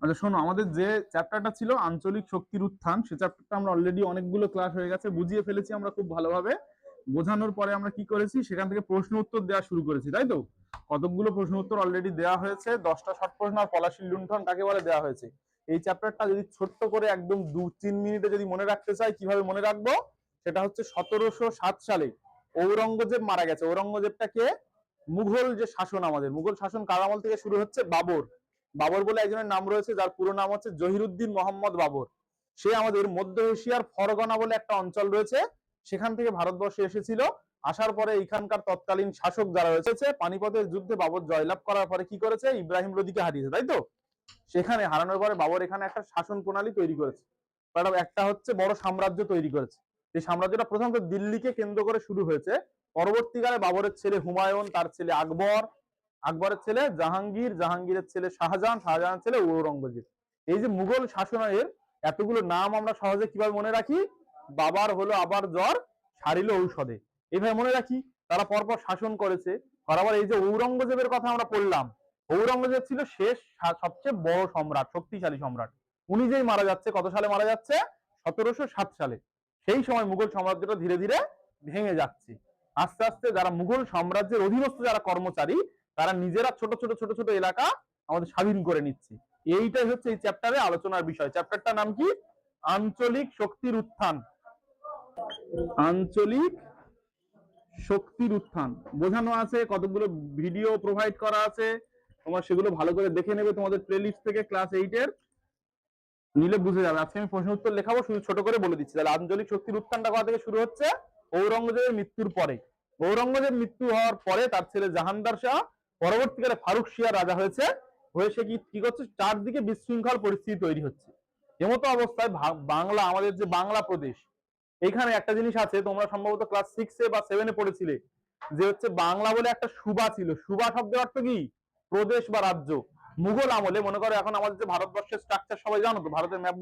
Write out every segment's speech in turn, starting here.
আচ্ছা শোনো, আমাদের যে চ্যাপ্টারটা ছিল আঞ্চলিক শক্তির উত্থান, সে চ্যাপ্টারটা আমরা অলরেডি অনেকগুলো ক্লাস হয়ে গেছে, বুঝিয়ে ফেলেছি আমরা খুব ভালোভাবে। বোঝানোর পরে আমরা কি করেছি, সেখান থেকে প্রশ্ন উত্তর দেওয়া শুরু করেছি, তাই তো? কতগুলো প্রশ্ন উত্তর অলরেডি দেওয়া হয়েছে, 10টা শর্ট প্রশ্ন আর পলাশীর লুণ্ঠন কাকে বলে দেওয়া হয়েছে। এই চ্যাপ্টারটা যদি ছোট্ট করে একদম 2-3 মিনিটে যদি মনে রাখতে চাই, কিভাবে মনে রাখবো? সেটা হচ্ছে 1707 সালে ঔরঙ্গজেব মারা গেছে। ঔরঙ্গজেবটা কে? মুঘল যে শাসন, আমাদের মুঘল শাসন কার আমল থেকে শুরু হচ্ছে? বাবর। বাবর বলে একজনের নাম রয়েছে, যার পুরো নাম হচ্ছে জহিরুদ্দিন মোহাম্মদ বাবর। সে আমাদের মধ্য এশিয়ার ফরগনা বলে একটা অঞ্চল রয়েছে, সেখান থেকে ভারতবর্ষে এসেছিল। আসার পরে এখানকার তৎকালীন শাসক যারা রয়েছে, পানিপথের যুদ্ধে বাবর জয়লাভ করার পরে কি করেছে? ইব্রাহিম লোদিকে হারিয়েছে, তাই তো? সেখানে হারানোর পরে বাবর এখানে একটা শাসন প্রণালী তৈরি করেছে, একটা হচ্ছে বড় সাম্রাজ্য তৈরি করেছে। এই সাম্রাজ্যটা প্রথমত দিল্লিকে কেন্দ্র করে শুরু হয়েছে। পরবর্তীকালে বাবরের ছেলে হুমায়ুন, তার ছেলে আকবর, আকবরের ছেলে জাহাঙ্গীর, জাহাঙ্গীরের ছেলে শাহজাহান, শাহজাহানের ছেলে ঔরঙ্গজেব। এই যে মুঘল শাসনের এতগুলো নাম আমরা সহজে কিভাবে মনে রাখি? বাবার হলো আবার জ্বর, সারিল ঔষধে, এইভাবে মনে রাখি। তারা পরপর শাসন করেছে। আবার এই যে ঔরঙ্গজেবের কথা আমরা পড়লাম, ঔরঙ্গজেব ছিল শেষ সবচেয়ে বড় সম্রাট, শক্তিশালী সম্রাট। উনি যেই মারা যাচ্ছে, কত সালে মারা যাচ্ছে? 1707 সালে। সেই সময় মুঘল সাম্রাজ্যটা ধীরে ধীরে ভেঙে যাচ্ছে। আস্তে আস্তে যারা মুঘল সাম্রাজ্যের অধীনস্থ যারা কর্মচারী, তারা নিজেরা ছোট ছোট ছোট ছোট এলাকা আমাদের স্বাধীন করে নিচ্ছে। এইটাই হচ্ছে এই চ্যাপ্টারে আলোচনার বিষয়। চ্যাপ্টারটার নাম কি? আঞ্চলিক শক্তির উত্থান। আঞ্চলিক শক্তির উত্থান বোঝানো আছে, কতগুলো ভিডিও প্রোভাইড করা আছে, তোমরা সেগুলো ভালো করে দেখে নেবে তোমাদের প্লেলিস্ট থেকে, ক্লাস 8-এর নিলে বুঝে যাবে। আজকে আমি প্রশ্ন উত্তর লেখাবো, শুধু ছোট করে বলে দিচ্ছি। তাহলে আঞ্চলিক শক্তির উত্থানটা কোথা থেকে শুরু হচ্ছে? ঔরঙ্গজেবের মৃত্যুর পরে। ঔরঙ্গজেব মৃত্যু হওয়ার পরে তার ছেলে জাহানদার শাহ, পরবর্তীকালে ফারুক শিয়া রাজা হয়েছে। হয়ে সে কি করছে? চারদিকে বিশৃঙ্খল পরিস্থিতি তৈরি হচ্ছে। এমতো অবস্থায় বাংলা, আমাদের যে বাংলা প্রদেশ, এখানে একটা জিনিস আছে, তোমরা সম্ভবত ক্লাস 6-এ বা 7-এ পড়েছিলে, যে হচ্ছে বাংলা বলে একটা সুবা ছিল। সুবা শব্দের অর্থ কি? প্রদেশ বা রাজ্য। মুঘল আমলে মনে করো, এখন আমাদের যে ভারতবর্ষের স্ট্রাকচার সবাই জানো তো, ভারতের ম্যাপ,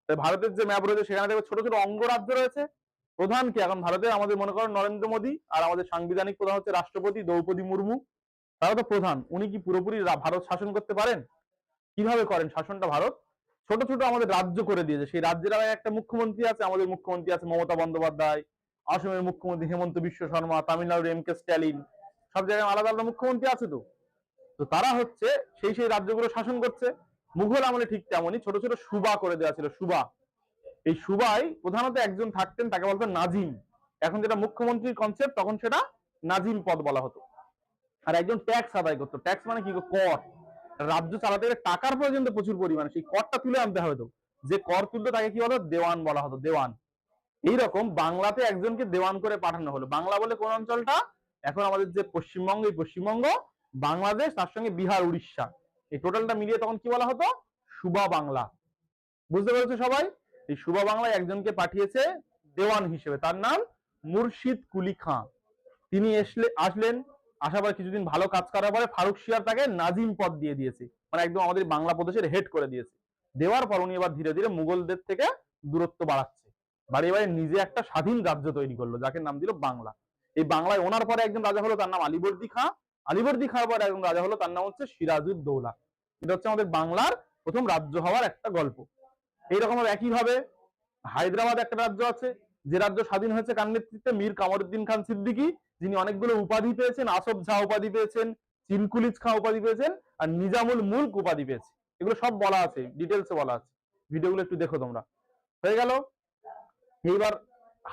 ভারতের যে ম্যাপ রয়েছে সেখানে দেখবে ছোট ছোট অঙ্গরাজ্য রয়েছে। প্রধান কি এখন ভারতে? আমাদের মনে করো নরেন্দ্র মোদী, আর আমাদের সাংবিধানিক প্রধান হচ্ছে রাষ্ট্রপতি দ্রৌপদী মুর্মু। তারা তো প্রধান। উনি কি পুরোপুরি ভারত শাসন করতে পারেন? কিভাবে করেন শাসনটা? ভারত ছোট ছোট আমাদের রাজ্য করে দিয়েছে। সেই রাজ্যের একটা মুখ্যমন্ত্রী আছে, আমাদের মুখ্যমন্ত্রী আছে মমতা বন্দ্যোপাধ্যায়, আসামের মুখ্যমন্ত্রী হেমন্ত বিশ্ব শর্মা, তামিলনাড়ুর এম.কে. স্ট্যালিন, সব জায়গায় আলাদা আলাদা মুখ্যমন্ত্রী আছে। তো তো তারা হচ্ছে সেই রাজ্যগুলো শাসন করছে। মুঘল আমলে ঠিক তেমনই ছোট ছোট সুবা করে দেওয়া ছিল, সুবা। এই সুবাই প্রধানত একজন থাকতেন, তাকে বলতো নাজিম। এখন যেটা মুখ্যমন্ত্রীর কনসেপ্ট, তখন সেটা নাজিম পদ বলা হতো। আর একজন ট্যাক্স আদায় করতো। ট্যাক্স মানে কি? কর। রাজ্য চালাতে গেলে টাকার প্রয়োজন তো প্রচুর পরিমাণে, সেই করটা তুলে আনতে হতো। যে কর তুলতো তাকে কি বলো? দেওয়ান বলা হতো, দেওয়ান। এইরকম বাংলাতে একজনকে দেওয়ান করে পাঠানো হলো। বাংলা বলে কোন অঞ্চলটা? এখন আমাদের যে পশ্চিমবঙ্গ, এই পশ্চিমবঙ্গ, বাংলাদেশ, তার সঙ্গে বিহার, উড়িষ্যা, এই টোটালটা মিলিয়ে তখন কি বলা হতো? সুবা বাংলা। বুঝতে পেরেছো সবাই? এই সুবা বাংলায় একজনকে পাঠিয়েছে দেওয়ান হিসেবে, তার নাম মুর্শিদ কুলি খাঁ। তিনি আসলেন। আসার পর কিছুদিন ভালো কাজ করার পরে ফারুক শিয়ার তাকে নাজিম পদ দিয়ে দিয়েছে, মানে একদম আমাদের বাংলা প্রদেশের হেড করে দিয়েছে। দেওয়ার পর উনি এবার ধীরে ধীরে মুঘলদের থেকে দূরত্ব বাড়াচ্ছে, বাড়িয়ে বাড়িয়ে নিজে একটা স্বাধীন রাজ্য তৈরি করলো, যাকে নাম দিল বাংলা। এই বাংলায় ওনার পরে একজন রাজা হলো, তার নাম আলীবর্দী খাঁ। আলীবর্দী খাঁর পরে একজন রাজা হলো, তার নাম হচ্ছে সিরাজউদ্দৌলা। এটা হচ্ছে আমাদের বাংলার প্রথম রাজ্য হওয়ার একটা গল্প। এইরকম একইভাবে হায়দ্রাবাদ একটা রাজ্য আছে, যে রাজ্য স্বাধীন হয়েছে কার নেতৃত্বে? মীর কামরুদ্দিন খান সিদ্দিকী, যিনি অনেকগুলো উপাধি পেয়েছেন। আসফ জাহ উপাধি পেয়েছেন, চিনকুলিজ খাঁ উপাধি পেয়েছেন, আর নিজামুল মুলক উপাধি পেয়েছে। এগুলো সব বলা আছে, ডিটেলসে বলা আছে, ভিডিওগুলো একটু দেখো তোমরা। হয়ে গেল। এইবার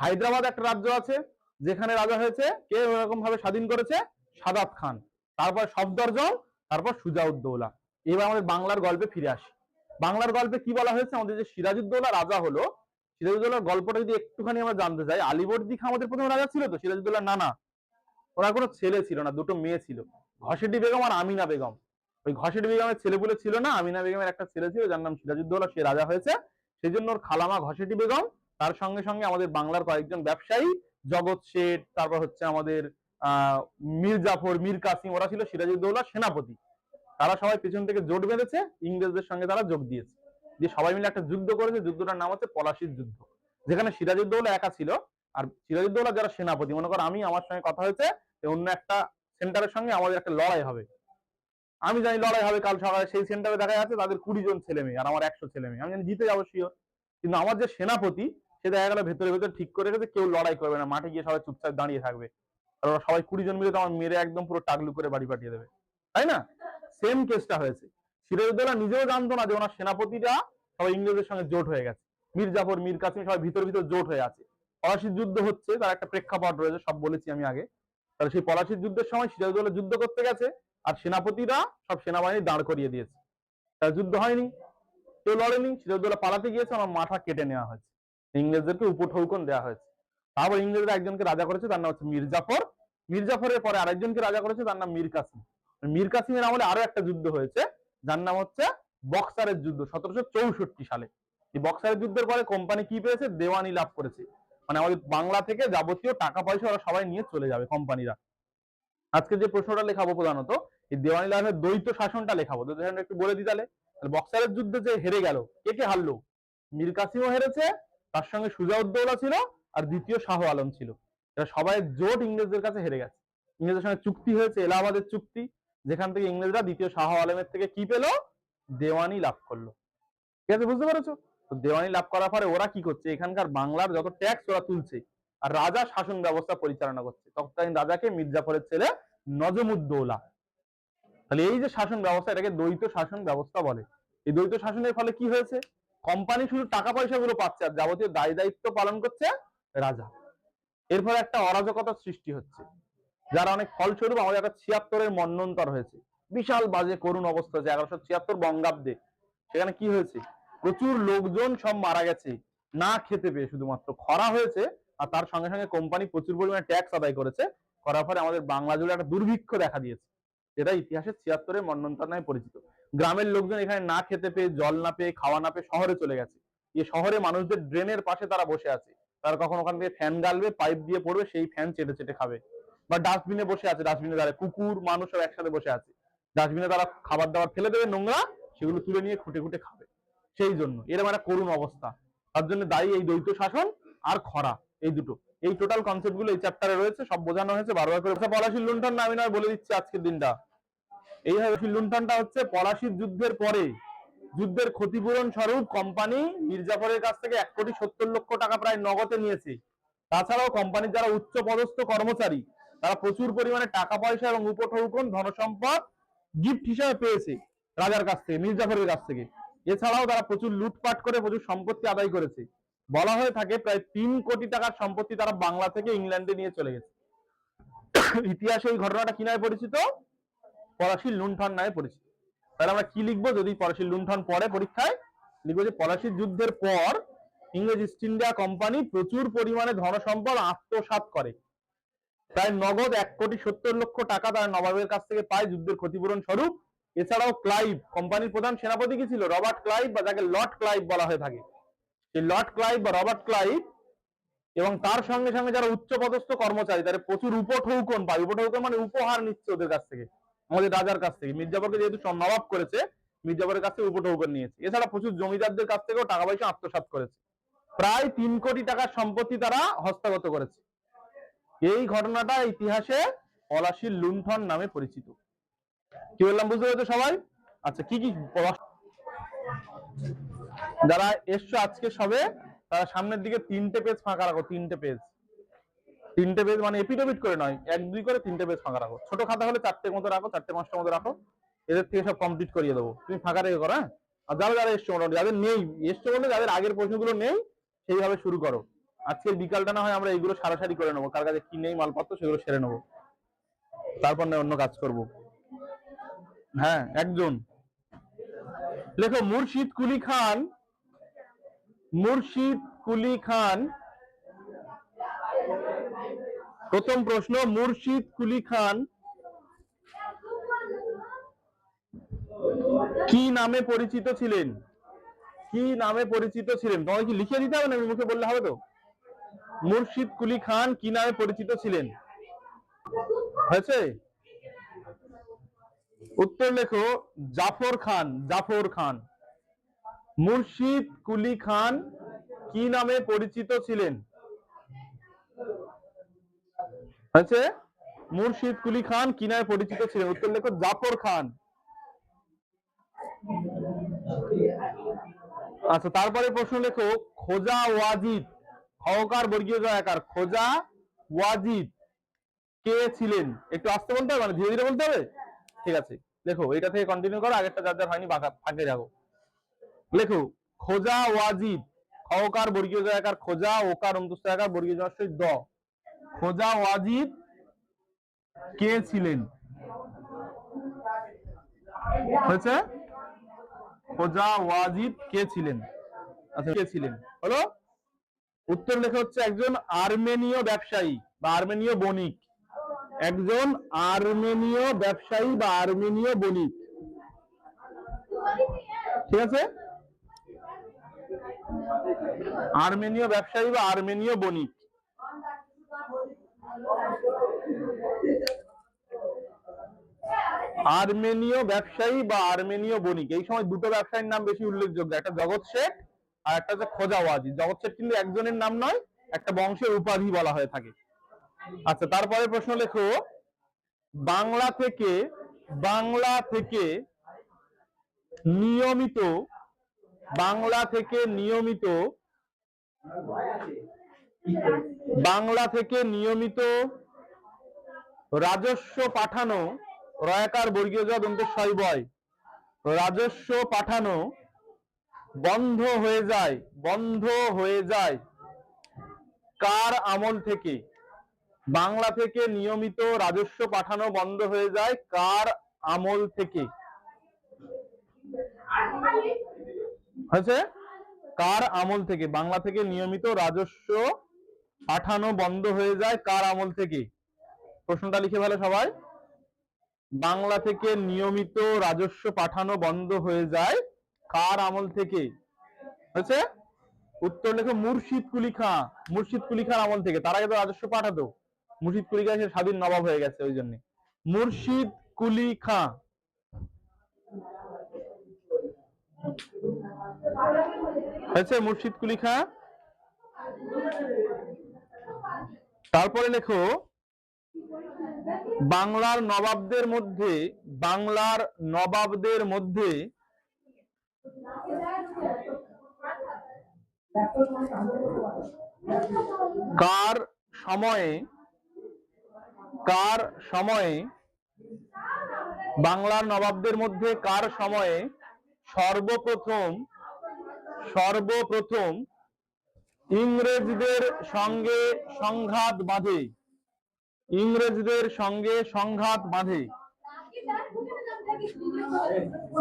হায়দ্রাবাদ একটা রাজ্য আছে, যেখানে রাজা হয়েছে কে এরকম ভাবে স্বাধীন করেছে? সাদাত খান। তারপর সফদরজং, তারপর সুজাউদ্দৌলা। এবার আমাদের বাংলার গল্পে ফিরে আসি। বাংলার গল্পে কি বলা হয়েছে? আমাদের যে সিরাজউদ্দৌলা রাজা হলো, সিরাজউদ্দৌলার গল্পটা যদি একটুখানি আমরা জানতে চাই, আলীবর্দী খাঁ আমাদের প্রথম রাজা ছিল তো, সিরাজউদ্দৌলার নানা। ওনার কোনো ছেলে ছিল না, দুটো মেয়ে ছিল, ঘসেটি বেগম আর আমিনা বেগম। ওই ঘসেটি বেগমের ছেলেপুলে ছিল না, আমিনা বেগমের একটা ছেলে ছিল যার নাম সিরাজউদ্দৌলা, সে রাজা হয়েছে। সেই জন্য ওর খালামা ঘসেটি বেগম, তার সঙ্গে সঙ্গে আমাদের বাংলার কয়েকজন ব্যবসায়ী, জগৎ শেঠ, তারপর হচ্ছে আমাদের মীর জাফর, মীর কাসিম, ওরা ছিল সিরাজউদ্দৌলার সেনাপতি। তারা সবাই পেছন থেকে জোট বেঁধেছে, ইংরেজদের সঙ্গে তারা যোগ দিয়েছে, দিয়ে সবাই মিলে একটা যুদ্ধ করেছে। যুদ্ধটার নাম হচ্ছে পলাশির যুদ্ধ, যেখানে সিরাজউদ্দৌলা একা ছিল। আর সিরাজউদ্দৌলা যারা সেনাপতি, মনে করো আমার সঙ্গে কথা হয়েছে অন্য একটা সেন্টারের সঙ্গে আমাদের একটা লড়াই হবে, আমি জানি লড়াই হবে কাল সকালে, সেই সেন্টারে দেখা যাচ্ছে তাদের 20 জন ছেলে মেয়ে আর আমার 100 ছেলে মেয়ে, আমি জানি জিতে যাবো শিওর। কিন্তু আমার যে সেনাপতি, সে দেখা গেল ভেতরে ভেতরে ঠিক করে রেখেছে কেউ লড়াই করবে না, মাঠে গিয়ে সবাই চুপচাপ দাঁড়িয়ে থাকবে, আর ওরা সবাই 20 জন মিলে তো আমার মেরে একদম পুরো টাকলু করে বাড়ি পাঠিয়ে দেবে, তাই না? সেম কেসটা হয়েছে। সিরাজউদ্দৌলা নিজেও জানতো না যে ওনার সেনাপতিরা সবাই ইংরেজদের সঙ্গে জোট হয়ে গেছে, মীর জাফর, মীর কাসিম সবাই ভিতর ভিতর জোট হয়ে আছে। পলাশির যুদ্ধ হচ্ছে, তার একটা প্রেক্ষাপট রয়েছে, সব বলেছি আমি আগে। তাহলে সেই পলাশির যুদ্ধের সময় সিরাজউদ্দৌলা যুদ্ধ করতে গেছে, আর সেনাপতিরা সব সেনাবাহিনী দাঁড় করিয়ে দিয়েছে, তার যুদ্ধ হয়নি, কেউ লড়েনি। সিরাজউদ্দৌলা পালাতে গিয়েছে, আমার মাথা কেটে নেওয়া হয়েছে, ইংরেজদেরকে উপঠৌকন দেওয়া হয়েছে। তারপর ইংরেজরা একজনকে রাজা করেছে, তার নাম হচ্ছে মীর জাফর। মীর জাফরের পরে আরেকজনকে রাজা করেছে, তার নাম মীর কাসিম। মীর কাসিমের আমলে আরো একটা যুদ্ধ হয়েছে, যার নাম হচ্ছে বক্সারের যুদ্ধ, 1764 সালে। এই বক্সারের যুদ্ধের পরে কোম্পানি কি পেয়েছে? দেওয়ানি লাভ করেছে, মানে আমাদের বাংলা থেকে যাবতীয় টাকা পয়সা ওরা সবাই নিয়ে চলে যাবে কোম্পানিরা। আজকে যে প্রশ্নটা লেখাবো প্রধানত এই দেওয়ানি লাভের দ্বৈত শাসনটা লেখাবো, দ্বৈত শাসনটা একটু বলে দিই তাহলে। বক্সারের যুদ্ধে যে হেরে গেল, কে কে হারলো? মীর কাসিমও হেরেছে, তার সঙ্গে সুজাউদ্দৌলা ছিল, আর দ্বিতীয় শাহ আলম ছিল। এরা সবাই জোট ইংরেজদের কাছে হেরে গেছে। ইংরেজদের সঙ্গে চুক্তি হয়েছে, এলাহাবাদের চুক্তি, যেখান থেকে ইংরেজরা দ্বিতীয় শাহ আলমের থেকে কি পেল? দেওয়ানি লাভ করলো। ঠিক আছে, বুঝতে পেরেছো? তো দেওয়ানি লাভ করার পরে ওরা কি করছে? এখানকার বাংলার যত ট্যাক্স ওরা তুলছে, আর রাজা শাসন ব্যবস্থা পরিচালনা করছে। তৎকালীন রাজাকে মীর জাফরের ছেলে নজমুদ্দৌলা। তাহলে এই যে শাসন ব্যবস্থা, এটাকে দ্বৈত শাসন ব্যবস্থা বলে। এই দ্বৈত শাসনের ফলে কি হয়েছে? কোম্পানি শুধু টাকা পয়সা গুলো পাচ্ছে, আর যাবতীয় দায় দায়িত্ব পালন করছে রাজা। এর ফলে একটা অরাজকতার সৃষ্টি হচ্ছে, যারা অনেক ফলস্বরূপ আমাদের একটা 76-এর মন্বন্তর হয়েছে, বিশাল বাজে করুণ অবস্থা হয়েছে 1176 বঙ্গাব্দে। সেখানে কি হয়েছে? প্রচুর লোকজন সব মারা গেছে না খেতে পেয়ে, শুধুমাত্র খরা হয়েছে, আর তার সঙ্গে সঙ্গে কোম্পানি প্রচুর পরিমাণে ট্যাক্স আদায় করেছে, করার ফলে আমাদের বাংলা জুড়ে একটা দুর্ভিক্ষ দেখা দিয়েছে, যেটা ইতিহাসে 76-এর মন্বন্তর নামে পরিচিত। গ্রামের লোকজন এখানে না খেতে পেয়ে, জল না পেয়ে, খাওয়া না পেয়ে শহরে চলে গেছে। এই শহরে মানুষদের ড্রেনের পাশে তারা বসে আছে, তারা কখন ওখান থেকে ফ্যান গালবে, পাইপ দিয়ে পড়বে, সেই ফ্যান চেটে চেটে খাবে। বা ডাস্টবিনে বসে আছে, ডাস্টবিনে দাঁড়ায় কুকুর মানুষ সব একসাথে বসে আছে, ডাস্টবিনে তারা খাবার দাবার ফেলে দেবে নোংরা, সেগুলো তুলে নিয়ে খুঁটে খুঁটে খাবে। সেই জন্য এরকম একটা করুণ অবস্থা। তার জন্য দায়ী এই দ্বৈত শাসন আর খরা, এই দুটো। এই টোটাল কনসেপ্ট গুলো এই চ্যাপ্টারে রয়েছে, সব বোঝানো হয়েছে বারবার করে। পলাশির লুণ্ঠন না আমি নয় বলে দিচ্ছি আজকের দিনটা। এইভাবে লুণ্ঠনটা হচ্ছে পলাশির যুদ্ধের পরে যুদ্ধের ক্ষতিপূরণ স্বরূপ কোম্পানি মীর জাফরের কাছ থেকে 1,70,00,000 টাকা প্রায় নগদে নিয়েছে। তাছাড়াও কোম্পানির যারা উচ্চ পদস্থ কর্মচারী, তারা প্রচুর পরিমাণে টাকা পয়সা এবং উপঢৌকন ধনসম্পদ গিফট হিসেবে পেয়েছে রাজার কাছ থেকে, মীর জাফরের কাছ থেকে। এছাড়াও তারা প্রচুর লুটপাট করে প্রচুর সম্পত্তি আদায় করেছে। বলা হয়ে থাকে প্রায় 3 কোটি টাকার সম্পত্তি তারা বাংলা থেকে ইংল্যান্ডে নিয়ে চলে গেছে। ইতিহাসে এই ঘটনাটা কি নামে পরিচিত? পলাশির লুণ্ঠন নামে পরিচিত। তাহলে আমরা কি লিখবো যদি পলাশির লুণ্ঠন পড়ে পরীক্ষায়? লিখবো যে পলাশির যুদ্ধের পর ইংরেজ ইস্ট ইন্ডিয়া কোম্পানি প্রচুর পরিমাণে ধনসম্পদ আত্মসাৎ করে। প্রায় নগদ 1,70,00,000 টাকা তারা নবাবের কাছ থেকে পায় যুদ্ধের ক্ষতিপূরণ স্বরূপ। এছাড়াও ক্লাইভ, কোম্পানির প্রধান সেনাপতি কি ছিল? রবার্ট ক্লাইভ, বা যাকে লর্ড ক্লাইভ বলা হয়ে থাকে। সেই লর্ড ক্লাইভ বা রবার্ট ক্লাইভ এবং তার সঙ্গে সঙ্গে যারা উচ্চপদস্থ কর্মচারী, তারা প্রচুর উপঢৌকন পায়। উপঢৌকন মানে উপহার নিচ্ছে ওদের কাছ থেকে, আমাদের রাজার কাছ থেকে। মীর জাফরকে যেহেতু নবাব করেছে, মীর জাফরের কাছ থেকে উপঢৌকন নিয়েছে। এছাড়া প্রচুর জমিদারদের কাছ থেকেও টাকা পয়সা আত্মসাৎ করেছে। প্রায় 3 কোটি টাকার সম্পত্তি তারা হস্তগত করেছে। এই ঘটনাটা ইতিহাসে পলাশির লুণ্ঠন নামে পরিচিত। কি বললাম বুঝতে পেরেছো সবাই? আচ্ছা, কি কি যারা এসছো আজকে সবে, তারা সামনের দিকে 3টে পেজ ফাঁকা রাখো। 3টে পেজ, 3টে পেজ মানে এপিডোপিট করে নয়, 1-2 করে 3টে পেজ ফাঁকা রাখো। ছোট খাতা হলে 4টে মতো রাখো, 4টে-5টা মতো রাখো। এদের থেকে সব কমপ্লিট করিয়ে দেবো, তুমি ফাঁকা রেখে করো। হ্যাঁ, আর যারা যারা এসছো, মোটামুটি যাদের নেই, এসছো বলতে যাদের আগের প্রশ্নগুলো নেই, সেইভাবে শুরু করো। আজকের বিকালটা না হয় আমরা এইগুলো সারাসারি করে নেবো, কার কাছে কি নেই মালপত্র সেগুলো সেরে নেবো, তারপর না অন্য কাজ করব। হ্যাঁ, একজন লেখো মুর্শিদ কুলি খান। মুর্শিদ কুলি খান, প্রথম প্রশ্ন, মুর্শিদ কুলি খান কি নামে পরিচিত ছিলেন? কি নামে পরিচিত ছিলেন? তোমাকে কি লিখে দিতে হবে না মুখে বললে হবে তো? মুর্শিদ কুলি খান কি নামে পরিচিত ছিলেন? হয়েছে? উত্তর লেখো জাফর খান। জাফর খান। মুর্শিদ কুলি খান কি নামে পরিচিত ছিলেন? হয়েছে? মুর্শিদ কুলি খান কি নামে পরিচিত ছিলেন? উত্তর লেখো জাফর খান। আচ্ছা, তারপরে প্রশ্ন লেখো, খোজা ওয়াজিদ, খওকার বর্গীয় জ আকার, খোজা ওয়াজিদ কে ছিলেন? একটু আস্তে বলতে হবে, মানে ধীরে ধীরে বলতে হবে। ঠিক আছে, দেখো এটা থেকে কন্টিনিউ করো, আগেরটা যার যার হয়নি ফাঁকে যাবো। লেখো, খোজা ওয়াজিদ, খওকার বর্গীয় জ আকার খোজা, ওকার অন্তস্থ আকার বর্গীয় জ দ, খোজা ওয়াজিদ কে ছিলেন? হয়েছে? খোজা ওয়াজিদ কে ছিলেন? আচ্ছা, কে ছিলেন হলো উত্তর লেখা হচ্ছে একজন আর্মেনীয় ব্যবসায়ী বা আর্মেনীয় বণিক। একজন আর্মেনীয় ব্যবসায়ী বা আর্মেনীয় বণিক। ঠিক আছে, আর্মেনীয় ব্যবসায়ী বা আর্মেনীয় বণিক। আর্মেনীয় ব্যবসায়ী বা আর্মেনীয় বণিক, এই সময় দুটো ব্যবসায়ীর নাম বেশি উল্লেখযোগ্য, একটা জগৎ শেঠ আর একটা হচ্ছে খোজা ওয়াজিদ। জগৎ শেঠ কিন্তু একজনের নাম নয়, একটা বংশের উপাধি বলা হয়ে থাকে। আচ্ছা, তারপরে প্রশ্ন লেখো, বাংলা থেকে নিয়মিত রাজস্ব পাঠানো, রয়াকার বর্গীয় জ দন্তের শয় বয়, রাজস্ব পাঠানো বন্ধ হয়ে যায় কার আমল থেকে? বাংলা থেকে নিয়মিত রাজস্ব পাঠানো বন্ধ হয়ে যায় কার আমল থেকে? হয়েছে? কার আমল থেকে বাংলা থেকে নিয়মিত রাজস্ব পাঠানো বন্ধ হয়ে যায় কার আমল থেকে? প্রশ্নটা লিখে ফেলো সবাই। বাংলা থেকে নিয়মিত রাজস্ব পাঠানো বন্ধ হয়ে যায় কার আমল থেকে? হয়েছে? উত্তর লেখো মুর্শিদ কুলি খাঁ। মুর্শিদ কুলি খাঁর আমল থেকে। তার আগে তো রাজস্ব পাঠাতো, মুর্শিদ কুলি খাঁ সে স্বাধীন নবাব হয়ে গেছে, ওই জন্য মুর্শিদ কুলি খাঁ। হয়েছে? মুর্শিদ কুলি খাঁ। তারপরে লেখো, বাংলার নবাবদের মধ্যে কার সময়ে বাংলার নবাবদের মধ্যে কার সময়ে সর্বপ্রথম ইংরেজদের সঙ্গে সংঘাত বাঁধে?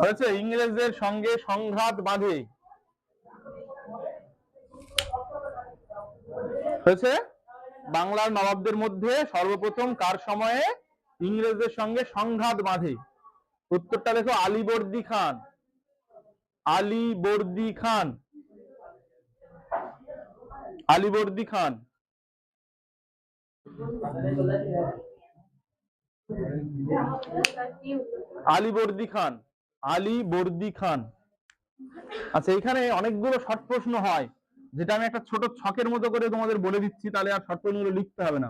হয়েছে? ইংরেজদের সঙ্গে সংঘাত বাঁধে। হয়েছে? বাংলার নবাবদের মধ্যে সর্বপ্রথম কার সময়ে ইংরেজদের সঙ্গে সংঘাত বাঁধে? উত্তরটা লেখো আলীবর্দী খান। আলীবর্দী খান। আলীবর্দী খান। আলীবর্দী খান। আলীবর্দী খান। আচ্ছা, এখানে অনেকগুলো শর্ট প্রশ্ন হয়, যেটা আমি একটা ছোট ছকের মতো করে তোমাদের বলে দিচ্ছি, তাহলে আর শর্ট প্রশ্নগুলো লিখতে হবে না।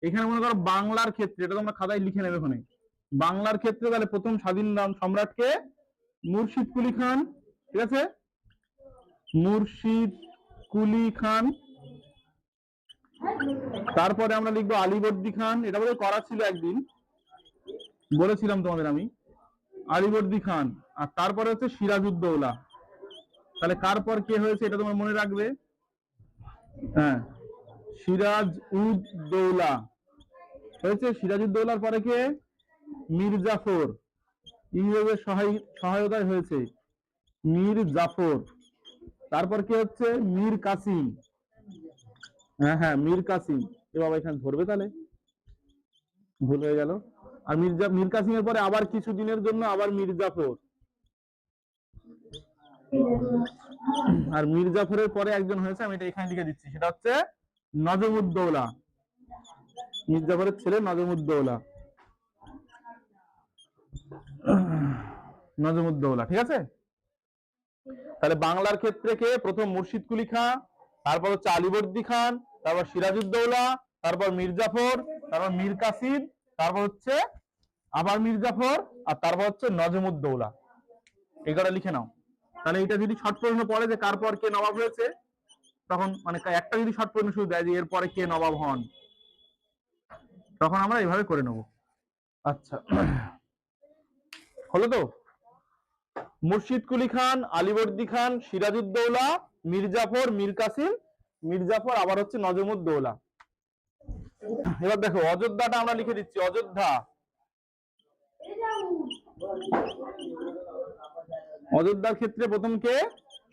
এখানে মনে করো বাংলার ক্ষেত্রে, এটা তোমরা খাতায় লিখে নেবে ওখানে, বাংলার ক্ষেত্রে তাহলে প্রথম স্বাধীন সম্রাটকে মুর্শিদ কুলি খান। ঠিক আছে, মুর্শিদ কুলি খান। তারপরে আমরা লিখবো আলীবর্দী খান, এটা বোধহয় করা ছিল একদিন, বলেছিলাম তোমাদের আমি, আলীবর্দী খান। আর তারপরে হচ্ছে সিরাজউদ্দৌলা। তাহলে কার পর কে হয়েছে এটা তোমরা মনে রাখবে। হ্যাঁ, সিরাজউদ্দৌলা হয়েছে। সিরাজউদ্দৌলার পরে কে? মীর জাফর। ইংরেজের সহায়তায় হয়েছে মীর জাফর। তারপর কে হচ্ছে? মীর কাসিম। হ্যাঁ, মীর কাসিম। এ বাবা, এখানে ধরবে তাহলে, ভুল হয়ে গেল। আর মীর কাসিমের পরে আবার কিছুদিনের জন্য আবার মীর জাফর। আর মীর জাফরের পরে একজন হয়েছে, আমি এটা এখানে লিখে দিচ্ছি, সেটা হচ্ছে নজমুদ্দৌলা। মীর জাফরের ছেলে নজমুদ্দৌলা। নজমুদ্দৌলা। ঠিক আছে, তাহলে বাংলার ক্ষেত্রে কে? প্রথম মুর্শিদ কুলি খাঁ, তারপর হচ্ছে আলীবর্দী খান, তারপর সিরাজউদ্দৌলা, তারপর মীর জাফর, তারপর মীর কাসিম, তারপর হচ্ছে আবার মীর জাফর, আর তারপর হচ্ছে নজমুদ্দৌলা। এই কটা লিখে নাও। তাহলে এটা যদি শর্ট প্রশ্ন পড়ে যে কার পর কে নবাব হয়েছে, তখন মানে একটা যদি শর্ট প্রশ্ন শুরু দেয় যে এরপরে কে নবাব হন, তখন আমরা এইভাবে করে নেব। আচ্ছা, হলো তো? মুর্শিদ কুলি খান, আলীবর্দী খান, সিরাজউদ্দৌলা, মির্জাফর, মীর কাসিম, মির্জাফর আবার হচ্ছে নজমুদ্দৌলা। এবার দেখো অযোধ্যাটা আমরা লিখে দিচ্ছি। অযোধ্যা, অযোধ্যার ক্ষেত্রে প্রথম কে?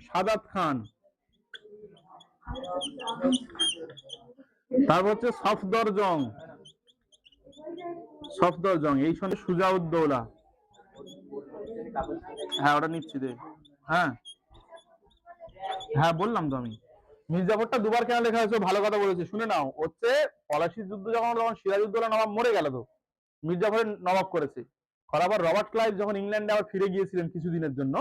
সাদাত খান। তারপর হচ্ছে সফদরজং, সফদরজং এই সঙ্গে সুজাউদ্দৌলা। হ্যাঁ ওটা নিচ্ছি দে। হ্যাঁ হ্যাঁ বললাম তো আমি। মির্জাফরটা দুবার কেন লেখা হয়েছে, ভালো কথা বলেছে, শুনে নাও। হচ্ছে পলাশির যুদ্ধ যখন সিরাজউদ্দৌলা নবাব মরে গেল, তো মির্জাফরের নবাব করেছে। আবার রবার্ট ক্লাইভ যখন ইংল্যান্ডে আবার ফিরে গিয়েছিলেন কিছুদিনের জন্য,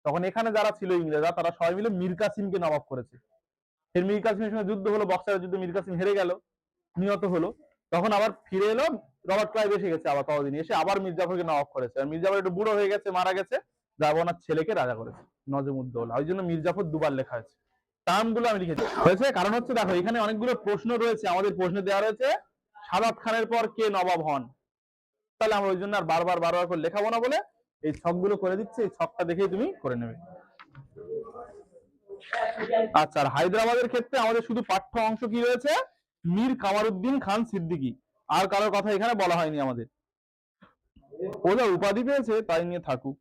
তখন এখানে যারা ছিল ইংরেজরা, তারা সবাই মিলে মীর কাসিমকে নবাব করেছে। ফের মীর কাসিমের সঙ্গে যুদ্ধ হলো, বক্সারের যুদ্ধে মীর কাসিম হেরে গেল, নিহত হলো। তখন আবার ফিরে এলো, রবার্ট ক্লাইভ এসে গেছে আবার ততদিন, এসে আবার মির্জাফরকে নবাব করেছে। আর মির্জাফর একটু বুড়ো হয়ে গেছে, মারা গেছে, যাবো ওনার ছেলেকে রাজা করেছে নজমুদ্দৌলা। ওই জন্য মির্জাফর দুবার লেখা হয়েছে। টার্মগুলো আমি লিখেছি হয়েছে, কারণ হচ্ছে দেখো এখানে অনেকগুলো প্রশ্ন রয়েছে, আমাদের প্রশ্নে দেওয়া রয়েছে সাদাত খানের পর কে নবাব হন। তাহলে আমরা ওই জন্য আর বারবার বারবার করে লেখাবো না বলে এই ছকগুলো করে দিচ্ছি, এই ছকটা দেখেই তুমি করে নেবে। আচ্ছা, আর হায়দ্রাবাদের ক্ষেত্রে আমাদের শুধু পাঠ্য অংশ কি রয়েছে? মীর কামারউদ্দিন খান সিদ্দিকী। আর কারোর কথা এখানে বলা হয়নি আমাদের। ও যা উপাধি পেয়েছে তাই নিয়ে থাকুক,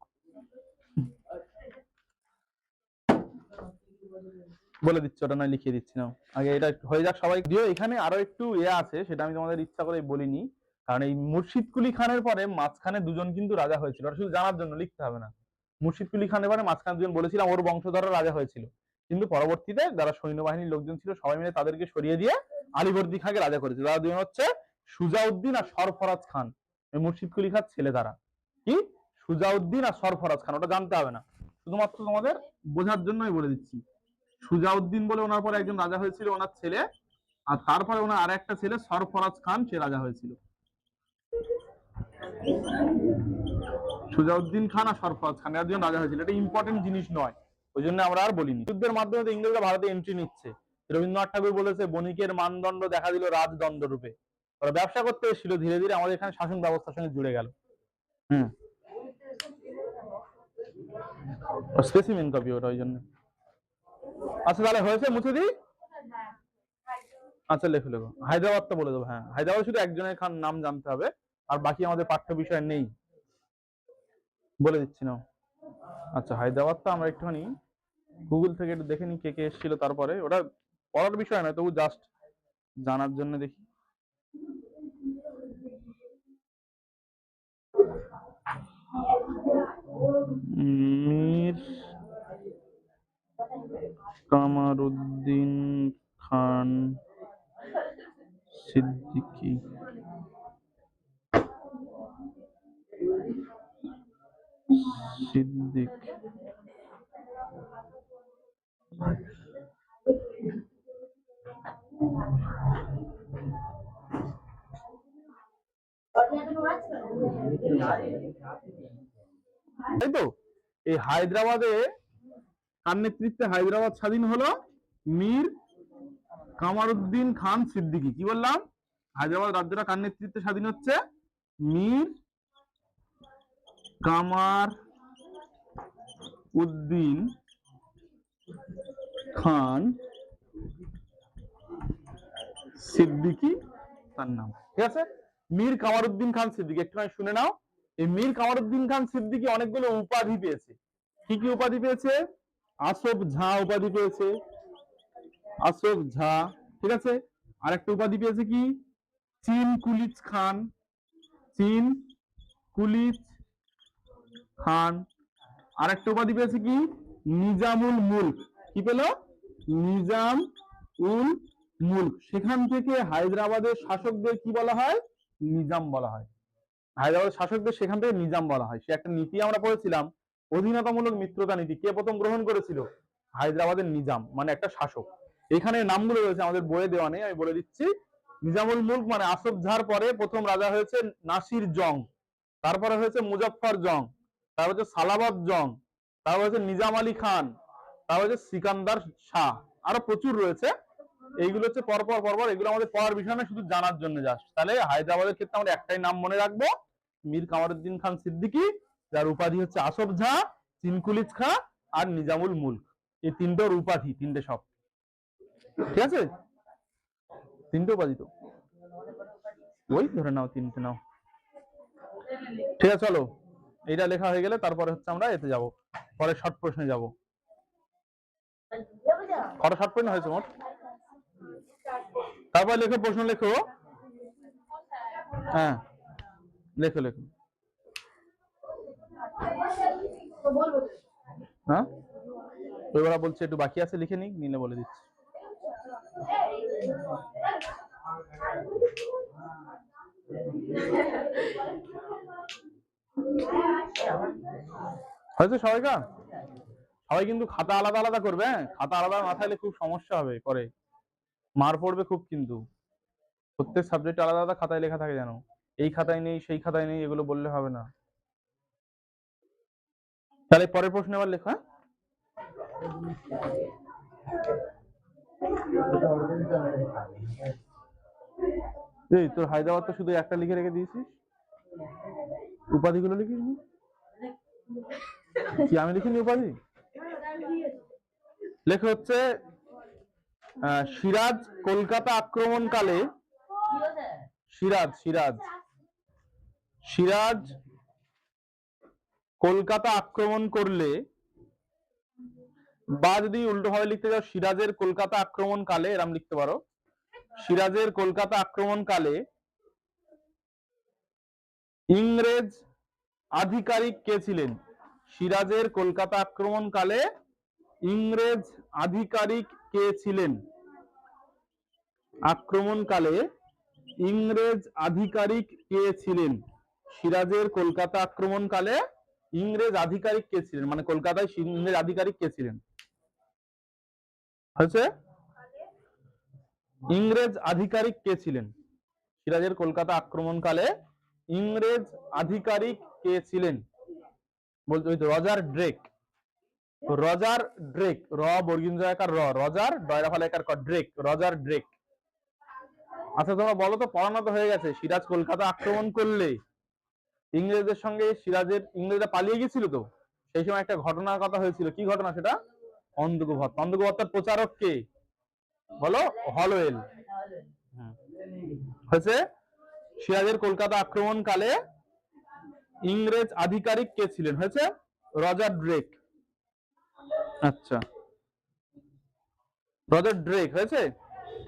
বলে দিচ্ছি, ওটা নয় লিখিয়ে দিচ্ছি না, আগে এটা হয়ে যাক সবাই। দিও এখানে আরো একটু আছে, সেটা আমি তোমাদের ইচ্ছা করে বলিনি, কারণ এই মুর্শিদ কুলি খানের পরে মাঝখানে দুজন কিন্তু রাজা হয়েছিল, ওটা শুধু জানার জন্য, লিখতে হবে না। মুর্শিদ কুলি খানের পরে মাঝখানে দুজন বলেছিলাম ওর বংশধররা রাজা হয়েছিল, কিন্তু পরবর্তীতে যারা সৈন্যবাহিনীর লোকজন ছিল সবাই মিলে তাদেরকে সরিয়ে দিয়ে আলীবর্দী খানকে রাজা করেছিল। তারা দুজন হচ্ছে সুজাউদ্দিন আর সরফরাজ খান। মুর্শিদ কুলি খান ছেলে তারা। কি? সুজাউদ্দিন আর সরফরাজ খান, ওটা জানতে হবে না, শুধুমাত্র তোমাদের বোঝার জন্যই বলে দিচ্ছি। সুজাউদ্দিন বলে ওনার পরে একজন রাজা হয়েছিল, ওনার ছেলে, আর তারপরে ওনার আর একটা ছেলে সরফরাজ খান, সে রাজা হয়েছিল। সুজাউদ্দিন খান আর সরফরাজ খান এর দুজন রাজা হয়েছিল, এটা ইম্পর্টেন্ট জিনিস নয়, ওই জন্য আমরা আর বলিনি। যুদ্ধের মাধ্যমে ইংরেজরা ভারতে এন্ট্রি নিচ্ছে। রবীন্দ্রনাথ ঠাকুর বলেছে বণিকের মানদণ্ড দেখা দিল রাজদণ্ড রূপে। ওরা ব্যবসা করতে এসেছিল, ধীরে ধীরে আমাদের এখানে শাসন ব্যবস্থার সঙ্গে জুড়ে গেল। স্পেসিমেন কপি ওটা, ওই জন্য। আচ্ছা তাহলে হয়েছে, মুছে দিই। আচ্ছা লেখো লেখো, হায়দ্রাবাদটা বলে দেবো। হ্যাঁ হায়দ্রাবাদ শুধু একজনের খান নাম জানতে হবে, আর বাকি আমাদের পাঠ্য বিষয় নেই, বলে দিচ্ছি না। আচ্ছা হায়দ্রাবাদটা আমরা একটুখানি গুগল থেকে একটু দেখে নিই কে কে এসেছিল, তারপরে ওটা পড়ার বিষয় নয়, তবু জাস্ট জানার জন্য দেখি। মীর কামারউদ্দিন খান সিদ্দিকী, সিদ্দিক তাই তো। এই হায়দ্রাবাদে কার নেতৃত্বে হায়দ্রাবাদ স্বাধীন হলো? মীর কামারউদ্দিন খান সিদ্দিকী। কি বললাম? হায়দ্রাবাদ রাজ্যটা কার নেতৃত্বে স্বাধীন হচ্ছে? মীর কামার উদ্দিন খান সিদ্দিকী তার নাম, ঠিক আছে? মীর কামারউদ্দিন খান সিদ্দিকী একটুখানি শুনে নাও। এই মীর কামারউদ্দিন খান সিদ্দিকী অনেকগুলো উপাধি পেয়েছে। কি কি উপাধি পেয়েছে? আসফ ঝা উপাধি পেয়েছে, আসফ ঝা, ঠিক আছে। আর একটা উপাধি পেয়েছে কি? চীন কুলিচ খান, চীন কুলিচ খান। আর একটা উপাধি পেয়েছে কি? নিজামুল মুলক। কি পেল? নিজাম উল মুলক। সেখান থেকে হায়দ্রাবাদের শাসকদের কি বলা হয়? নিজাম বলা হয়। হায়দ্রাবাদের শাসকদের সেখান থেকে নিজাম বলা হয়। সে একটা নীতি আমরা পড়েছিলাম, অধীনতামূলক মিত্রতা নীতি। কে প্রথম গ্রহণ করেছিল? হায়দ্রাবাদের নিজাম, মানে একটা শাসক। এখানে নামগুলো রয়েছে, আমাদের বইয়ে দেওয়া নেই, আমি বলে দিচ্ছি। নিজামুল মুলক মানে আসফ ঝার পরে প্রথম রাজা হয়েছে নাসির জং, তারপরে হয়েছে মুজাফফর জং, তারপর হচ্ছে সালাবাদ জং, তারপর হচ্ছে নিজাম আলী খান, তারপর হচ্ছে সিকান্দার শাহ, আরো প্রচুর রয়েছে। এইগুলো হচ্ছে পরপর পরপর, এগুলো আমাদের পড়ার বিষয় না, শুধু জানার জন্য জাস্ট। তাহলে হায়দ্রাবাদের ক্ষেত্রে আমরা একটাই নাম মনে রাখবো, মীর কামারুদ্দিন খান সিদ্দিকী, যার উপাধি হচ্ছে আসফ ঝা, চিনকুলিজ খাঁ আর নিজামুল মুলক। এই তিনটোর উপাধি, তিনটে সব ঠিক আছে, তিনটে উপাধি তো ওই ধরে নাও, তিনটে নাও। ঠিক আছে চলো, এইটা লেখা হয়ে গেলে তারপরে হচ্ছে আমরা এতে যাব, পরে শর্ট প্রশ্নে যাব। কটা শর্ট প্রশ্ন হয়েছে মোট? তারপর লেখো, প্রশ্ন লেখো। হ্যাঁ লেখো লেখো। হ্যাঁ ওইবার বলছে একটু বাকি আছে, লিখে নিক, নিলে বলে দিচ্ছি। হয়েছে সবাইকার? সবাই কিন্তু খাতা আলাদা আলাদা করবে, হ্যাঁ খাতা আলাদা না থাকলে খুব সমস্যা হবে, পরে মার পড়বে খুব। কিন্তু প্রত্যেক সাবজেক্ট আলাদা আলাদা খাতায় লেখা থাকে, জানো, এই খাতায় নেই সেই খাতায় নেই এগুলো বললে হবে না। তাহলে পরের প্রশ্ন আবার লেখা। এই তোর হায়দ্রাবাদ তো শুধু একটা লিখে রেখে দিয়েছিস, উপাধিগুলো লিখিস নি? কি আমি লিখিনি উপাধি? লেখা হচ্ছে সিরাজ কলকাতা আক্রমণকালে, সিরাজ সিরাজ সিরাজ কলকাতা আক্রমণ করলে, বা যদি উল্টো ভাবে লিখতে যাও সিরাজের কলকাতা আক্রমণ কালে, এরকম লিখতে পারো, সিরাজের কলকাতা আক্রমণ কালে ইংরেজ আধিকারিক কে ছিলেন? সিরাজের কলকাতা আক্রমণ কালে ইংরেজ আধিকারিক কে ছিলেন? আক্রমণকালে ইংরেজ আধিকারিক কে ছিলেন? সিরাজের কলকাতা আক্রমণকালে ইংরেজ আধিকারিক কে ছিলেন, মানে কলকাতায় ইংরেজ আধিকারিক কে ছিলেন? হয়েছে, ইংরেজ আধিকারিক কে ছিলেন? সিরাজের কলকাতা আক্রমণকালে ইংরেজ আধিকারিক কে ছিলেন? বলতে ওই তো রজার ড্রেক, রজার ড্রেক, র বর্গিন্দ্রাকার র, রজার ডয়রা ফালাকার ক, ড্রেক, রজার ড্রেক। আচ্ছা তোমরা বলো তো, পড়ানো তো হয়ে গেছে, সিরাজ কলকাতা আক্রমণ করলে ইংরেজদের সঙ্গে সিরাজের, ইংরেজরা পালিয়ে গেছিল তো, সেই সময় একটা ঘটনার কথা হয়েছিল, কি ঘটনা সেটা? অন্ধকূপ। অন্ধকূপের প্রচারক কে বলো? হলওয়েল। হয়েছে, সিরাজের কলকাতা আক্রমণ কালে ইংরেজ আধিকারিক কে ছিলেন? হয়েছে, রজার ড্রেক। আচ্ছা রজার ড্রেক হয়েছে।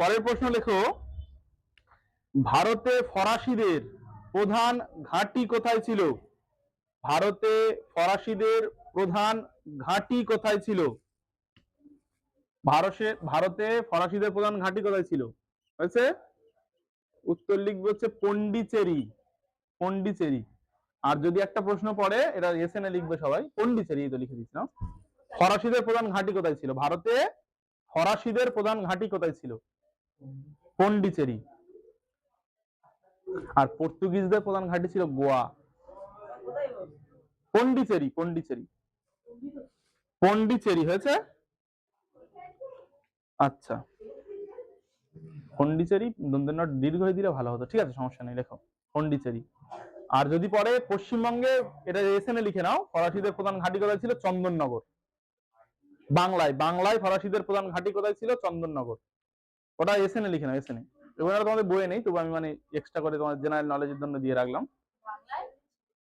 পরের প্রশ্ন লেখো, ভারতে ফরাসিদের প্রধান ঘাঁটি কোথায় ছিল? ভারতে ফরাসিদের প্রধান ঘাঁটি কোথায় ছিল? ভারতে ফরাসিদের প্রধান ঘাঁটি কোথায় ছিল? হয়েছে, উত্তর লিখবে হচ্ছে পন্ডিচেরি, পন্ডিচেরি। আর যদি একটা প্রশ্ন পড়ে, এটা এসএনএ লিখবে সবাই, পন্ডিচেরি তো লিখে দিচ্ছিলাম। ফরাসিদের প্রধান ঘাঁটি কোথায় ছিল? ভারতে ফরাসিদের প্রধান ঘাঁটি কোথায় ছিল? পন্ডিচেরি। আর পর্তুগিজদের প্রধান ঘাঁটি ছিল গোয়া। পন্ডিচেরি, পন্ডিচেরি, পন্ডিচেরি হয়েছে। আচ্ছা পন্ডিচেরি দীর্ঘ হয়ে দিলে ভালো হতো, ঠিক আছে সমস্যা নেই, লেখো পন্ডিচেরি। আর যদি পরে পশ্চিমবঙ্গে, এটা এসএনএ লিখে নাও, ফরাসিদের প্রধান ঘাঁটি কোথায় ছিল? চন্দননগর। বাংলায়, বাংলায় ফরাসিদের প্রধান ঘাঁটি কোথায় ছিল? চন্দননগর। ওটা এসএনএ লিখে নাও, এসএনএ। এবার তোমাদের বইয়ে নেই, তবু আমি মানে এক্সট্রা করে তোমাদের জেনারেল নলেজের জন্য দিয়ে রাখলাম।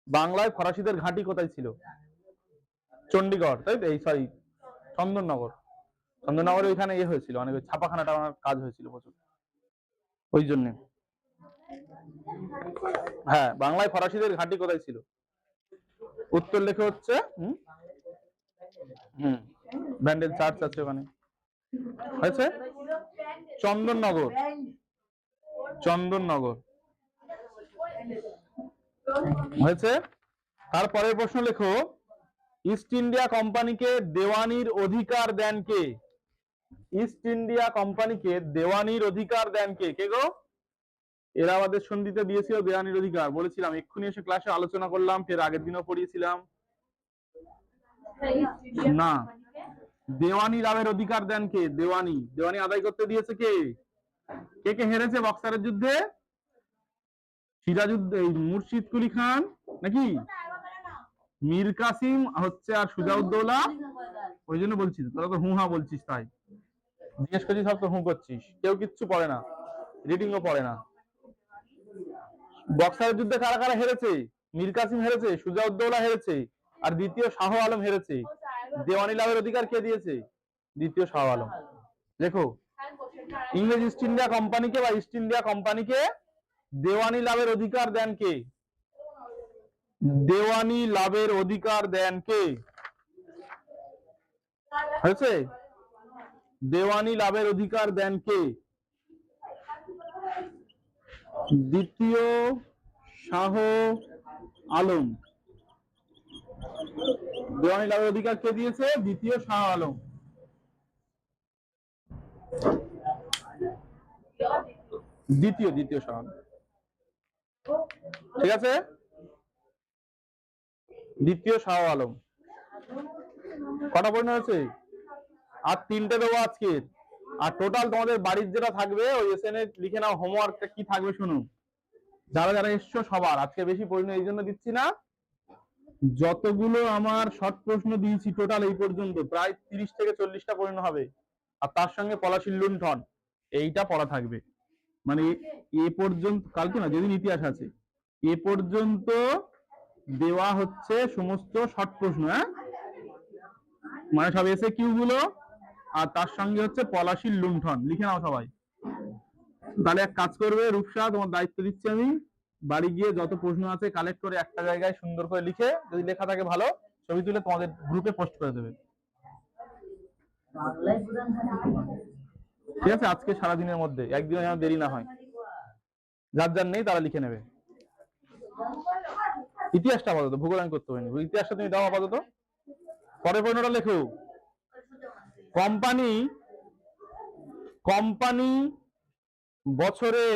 বাংলায় ফরাসিদের ঘাঁটি কোথায় ছিল? চণ্ডীগড়, তাই তো, এই সরি চন্দননগর। চন্দননগরে ওইখানে ইয়ে হয়েছিল, অনেক ছাপাখানাটা আমার কাজ হয়েছিল প্রচুর, ওই জন্য। হ্যাঁ, বাংলায় ফরাসিদের ঘাঁটি কোথায় ছিল? উত্তর লেখা হচ্ছে ব্যান্ডেল চার্চ আছে ওখানে। হয়েছে, চন্দননগর, চন্দননগর হয়েছে। তারপরের প্রশ্ন লেখো, ইস্ট ইন্ডিয়া কোম্পানিকে দেওয়ানির অধিকার দেন কে? ইস্ট ইন্ডিয়া কোম্পানিকে দেওয়ানির অধিকার দেন কে? কে গো? এলাহাবাদের সন্ধিতে দিয়েছিল দেওয়ানির অধিকার, বলেছিলাম এক্ষুনি এসে ক্লাসে আলোচনা করলাম, ফের আগের দিনও পড়িয়েছিলাম। না, দেওয়ানি লাভের অধিকার দেন কে? দেওয়ানি, দেওয়ানি আদায় করতে দিয়েছে কে? কে কে হেরেছে বক্সারের যুদ্ধে? সিরাজউদ্দৌলা, মুর্শিদ কুলি খান নাকি মীর কাসিম হচ্ছে আর সুজাউদ্দৌলা। ওই জন্য বলছিস, তোরা তো হু হা বলছিস, তাই জিজ্ঞেস করছিস, সব তো হু করছিস, কেউ কিচ্ছু পড়ে না, রিডিংও পড়ে না। বক্সারের যুদ্ধে কারা কারা হেরেছে? মীর কাসিম হেরেছে, সুজাউদ্দৌলা হেরেছে, আর দ্বিতীয় শাহ আলম হেরেছে। দেওয়ানি লাভের অধিকার কে দিয়েছে? দ্বিতীয় শাহ আলম। দেখো, ইংরেজ ইস্ট ইন্ডিয়া কোম্পানিকে বা ইস্ট ইন্ডিয়া কোম্পানিকে দেওয়ানি লাভের অধিকার দেন কে? দেওয়ানি লাভের অধিকার দেন কে? হয়েছে? দেওয়ানি লাভের অধিকার দেন কে? দ্বিতীয় শাহ আলম। দেওয়ানি লাভের অধিকার কে দিয়েছে? দ্বিতীয় শাহ আলম। দ্বিতীয় শাহ আলম। ঠিক আছে, দ্বিতীয় শাহ আলম। কটা পয়েন্ট হয়েছে? আর 3টে দেবো আজকে। আর টোটাল তোমাদের বাড়ির যেটা থাকবে ওই এসএনএ লিখে নাও, হোমওয়ার্কটা কি থাকবে শুনুন। যারা যারা এসছো সবার আজকে বেশি পড়িনি, এই জন্য দিচ্ছি না। যতগুলো আমার শর্ট প্রশ্ন দিয়েছি টোটাল এই পর্যন্ত প্রায় 30 থেকে 40টা প্রশ্ন হবে, আর তার সঙ্গে পলাশির লুণ্ঠন এইটা পড়া থাকবে। মানে এ পর্যন্ত, কালকে না, যেদিন ইতিহাস আছে এ পর্যন্ত দেওয়া হচ্ছে সমস্ত শর্ট প্রশ্ন, হ্যাঁ, মানে সব এসে কিউ গুলো, আর তার সঙ্গে হচ্ছে পলাশির লুণ্ঠন। লিখে নাও সবাই। তাহলে এক কাজ করবে রূপসা, তোমার দায়িত্ব দিচ্ছি আমি, বাড়ি গিয়ে যত প্রশ্ন আছে কালেক্ট করে একটা জায়গায় সুন্দর করে লিখে, যদি লেখা থাকে ভালো, ছবি তুলে তোমাদের গ্রুপে পোস্ট করে দেবে। ঠিক আছে, আজকে সারাদিনের মধ্যে, একদিনও যেন দেরি না হয়। যার যার নেই তারা লিখে নেবে। ইতিহাসটা আপাতত, ভূগোল আমি করতে পারিনি, ইতিহাসটা তুমি দাও আপাতত। পরের প্রশ্নটা লেখো। কোম্পানি কোম্পানি বছরে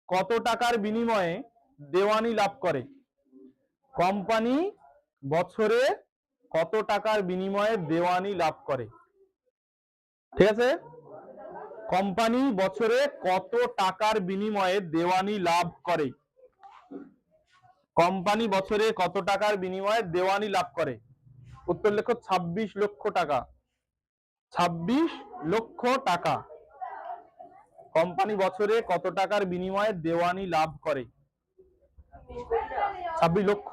কত টাকার বিনিময়ে দেওয়ানি লাভ করে? কোম্পানি বছরে কত টাকার বিনিময়ে দেওয়ানি লাভ করে? ঠিক আছে, কোম্পানি বছরে কত টাকার বিনিময়ে দেওয়ানি লাভ করে? কোম্পানি বছরে কত টাকার বিনিময়ে দেওয়ানি লাভ করে? উত্তর লেখো 26 লক্ষ টাকা। 26 লক্ষ টাকা। কোম্পানি বছরে কত টাকার বিনিময়ে দেওয়ানি লাভ করে? 26 লক্ষ।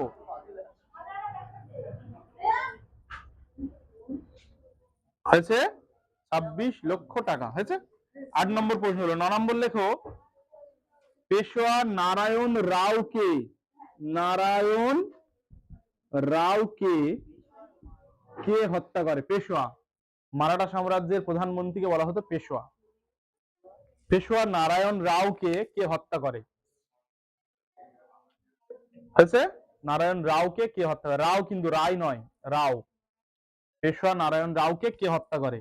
হয়েছে? 26 লক্ষ টাকা হয়েছে। 8 নম্বর প্রশ্ন হলো। 9 নম্বর লেখো, পেশোয়া নারায়ণ রাওকে, নারায়ণ রাওকে কে হত্যা করে? পেশোয়া, মারাঠা সাম্রাজ্যের প্রধানমন্ত্রীকে বলা হতো পেশোয়া। পেশোয়া নারায়ণ রাওকে কে হত্যা করে? হয়েছে? নারায়ণ রাওকে কে হত্যা করে? রাও কিন্তু রায় নয়, রাও। পেশোয়া নারায়ণ রাওকে কে হত্যা করে?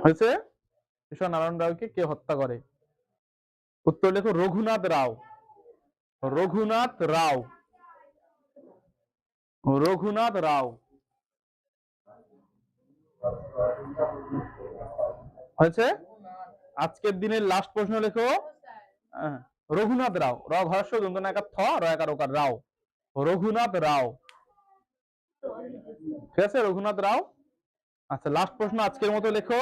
হয়েছে? পেশোয়া নারায়ণ রাওকে কে হত্যা করে? উত্তর লেখো রঘুনাথ রাও। রঘুনাথ রাও। রঘুনাথ রাও। হয়েছে? আজকের দিনের লাস্ট প্রশ্ন লেখো, রঘুনাথ রাও, র ঘর্ষ দন্তন একার থ, র একার ওকার রাও, রঘুনাথ রাও। ঠিক আছে, রঘুনাথ রাও। আচ্ছা, লাস্ট প্রশ্ন আজকের মতো লেখো,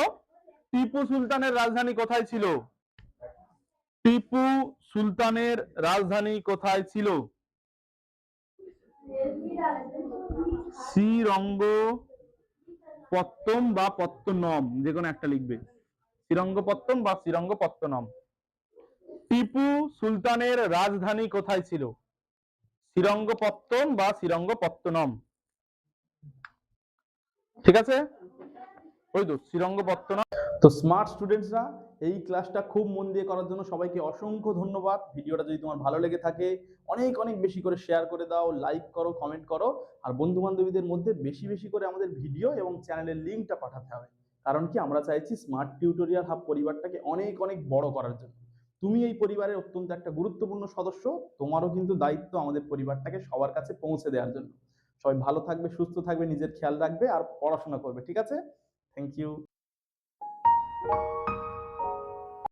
টিপু সুলতানের রাজধানী কোথায় ছিল? টিপু সুলতানের রাজধানী কোথায় ছিল? শ্রীরঙ্গপত্তম বা পত্তনম, যে কোনো একটা লিখবে। শ্রীরঙ্গপত্তম বা শ্রীরঙ্গপত্তনম। টিপু সুলতানের রাজধানী কোথায় ছিল? শ্রীরঙ্গপত্তম বা শ্রীরঙ্গপত্তনম। ঠিক আছে, ওই তো শ্রীরঙ্গপত্তনম। তো স্মার্ট স্টুডেন্টসরা, এই ক্লাসটা খুব মন দিয়ে করার জন্য সবাইকে অসংখ্য ধন্যবাদ। ভিডিওটা যদি তোমার ভালো লেগে থাকে অনেক অনেক বেশি করে শেয়ার করে দাও, লাইক করো, কমেন্ট করো, আর বন্ধু বান্ধবীদের মধ্যে বেশি বেশি করে আমাদের ভিডিও এবং চ্যানেলের লিঙ্কটা পাঠাতে হবে। কারণ কি, আমরা চাইছি স্মার্ট টিউটোরিয়াল হাব পরিবারটাকে অনেক অনেক বড় করার জন্য। তুমি এই পরিবারের অত্যন্ত একটা গুরুত্বপূর্ণ সদস্য, তোমারও কিন্তু দায়িত্ব আমাদের পরিবারটাকে সবার কাছে পৌঁছে দেওয়ার জন্য। সবাই ভালো থাকবে, সুস্থ থাকবে, নিজের খেয়াল রাখবে আর পড়াশোনা করবে। ঠিক আছে, থ্যাংক ইউ।